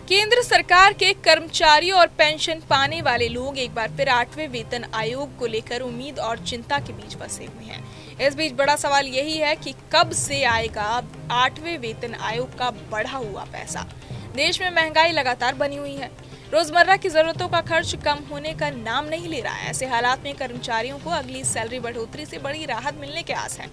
केंद्र सरकार के कर्मचारियों और पेंशन पाने वाले लोग एक बार फिर 8वें वेतन आयोग को लेकर उम्मीद और चिंता के बीच फंसे हुए हैं। इस बीच बड़ा सवाल यही है कि कब से आएगा 8वें वेतन आयोग का बढ़ा हुआ पैसा। देश में महंगाई लगातार बनी हुई है, रोजमर्रा की जरूरतों का खर्च कम होने का नाम नहीं ले रहा है। ऐसे हालात में कर्मचारियों को अगली सैलरी बढ़ोतरी से बड़ी राहत मिलने के आस है,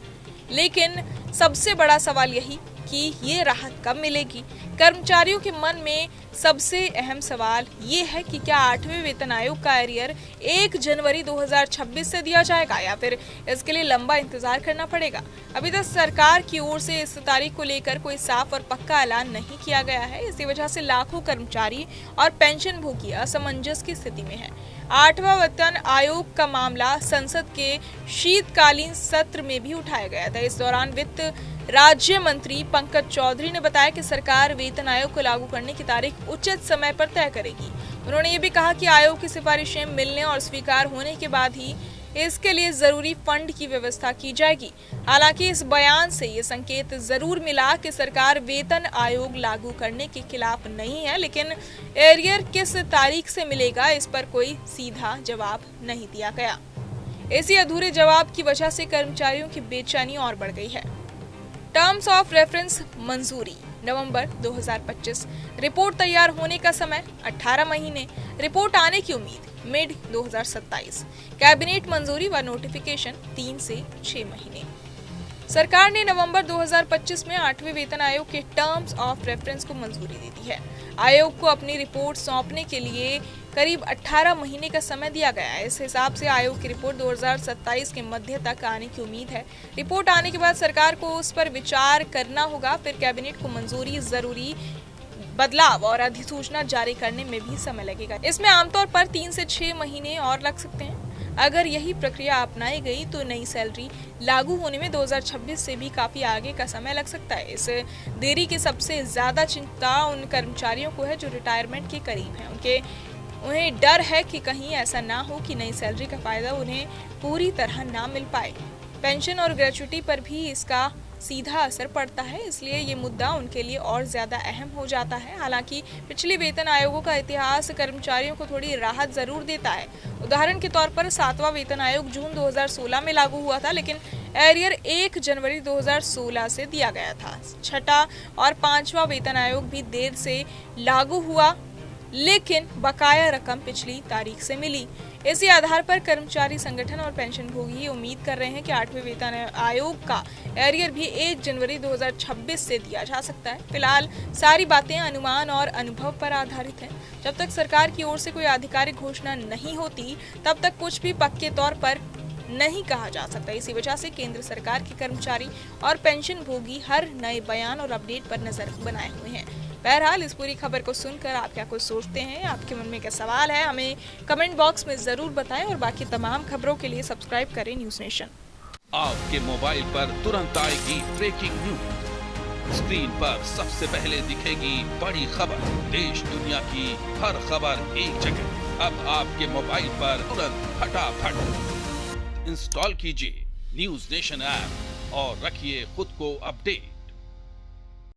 लेकिन सबसे बड़ा सवाल यही कि ये राहत कब मिलेगी। कर्मचारियों के मन में सबसे अहम सवाल ये है कि क्या 8वें वेतन आयोग का एरियर 1 जनवरी 2026 से दिया जाएगा या फिर इसके लिए लंबा इंतजार करना पड़ेगा। अभी तक सरकार की ओर से इस तारीख को लेकर कोई साफ और पक्का ऐलान नहीं किया गया है। इसी वजह से लाखों कर्मचारी और पेंशन भोगी असमंजस की स्थिति में है। 8वां वेतन आयोग का मामला संसद के शीतकालीन सत्र में भी उठाया गया था। इस दौरान वित्त राज्य मंत्री पंकज चौधरी ने बताया कि सरकार वेतन आयोग को लागू करने की तारीख उचित समय पर तय करेगी। उन्होंने ये भी कहा कि आयोग की सिफारिशें मिलने और स्वीकार होने के बाद ही इसके लिए जरूरी फंड की व्यवस्था की जाएगी। हालांकि इस बयान से ये संकेत जरूर मिला कि सरकार वेतन आयोग लागू करने के खिलाफ नहीं है, लेकिन एरियर किस तारीख से मिलेगा इस पर कोई सीधा जवाब नहीं दिया गया। इसी अधूरे जवाब की वजह से कर्मचारियों की बेचैनी और बढ़ गई है। टर्म्स ऑफ रेफरेंस मंजूरी नवंबर 2025, रिपोर्ट तैयार होने का समय 18 महीने, रिपोर्ट आने की उम्मीद मिड 2027, कैबिनेट मंजूरी व नोटिफिकेशन 3 से 6 महीने। सरकार ने नवंबर 2025 में 8वें वेतन आयोग के टर्म्स ऑफ रेफरेंस को मंजूरी दे दी है। आयोग को अपनी रिपोर्ट सौंपने के लिए करीब 18 महीने का समय दिया गया है। इस हिसाब से आयोग की रिपोर्ट 2027 के मध्य तक आने की उम्मीद है। रिपोर्ट आने के बाद सरकार को उस पर विचार करना होगा, फिर कैबिनेट को मंजूरी, जरूरी बदलाव और अधिसूचना जारी करने में भी समय लगेगा। इसमें आमतौर पर 3 से 6 महीने और लग सकते हैं। अगर यही प्रक्रिया अपनाई गई तो नई सैलरी लागू होने में 2026 से भी काफी आगे का समय लग सकता है। इस देरी की सबसे ज्यादा चिंता उन कर्मचारियों को है जो रिटायरमेंट के करीब हैं। उन्हें डर है कि कहीं ऐसा ना हो कि नई सैलरी का फायदा उन्हें पूरी तरह ना मिल पाए। पेंशन और ग्रेच्युटी पर भी इसका सीधा असर पड़ता है, इसलिए ये मुद्दा उनके लिए और ज्यादा अहम हो जाता है। हालांकि पिछले वेतन आयोगों का इतिहास कर्मचारियों को थोड़ी राहत जरूर देता है। उदाहरण के तौर पर 7वां वेतन आयोग जून 2016 में लागू हुआ था, लेकिन एरियर 1 जनवरी 2016 से दिया गया था। 6वां और 5वां वेतन आयोग भी देर से लागू हुआ, लेकिन बकाया रकम पिछली तारीख से मिली। इसी आधार पर कर्मचारी संगठन और पेंशन भोगी उम्मीद कर रहे हैं कि 8वें वेतन आयोग का एरियर भी 1 जनवरी 2026 से दिया जा सकता है। फिलहाल सारी बातें अनुमान और अनुभव पर आधारित हैं। जब तक सरकार की ओर से कोई आधिकारिक घोषणा नहीं होती, तब तक कुछ भी पक्के तौर पर नहीं कहा जा सकता। इसी वजह से केंद्र सरकार के कर्मचारी और पेंशन भोगी हर नए बयान और अपडेट पर नजर बनाए हुए हैं। बहरहाल इस पूरी खबर को सुनकर आप क्या कुछ सोचते हैं, आपके मन में क्या सवाल है, हमें कमेंट बॉक्स में जरूर बताएं और बाकी तमाम खबरों के लिए सब्सक्राइब करें न्यूज नेशन। आपके मोबाइल पर तुरंत आएगी ब्रेकिंग न्यूज, स्क्रीन पर सबसे पहले दिखेगी बड़ी खबर, देश दुनिया की हर खबर एक जगह। अब आपके मोबाइल पर तुरंत फटाफट इंस्टॉल कीजिए न्यूज नेशन ऐप और रखिए खुद को अपडेट।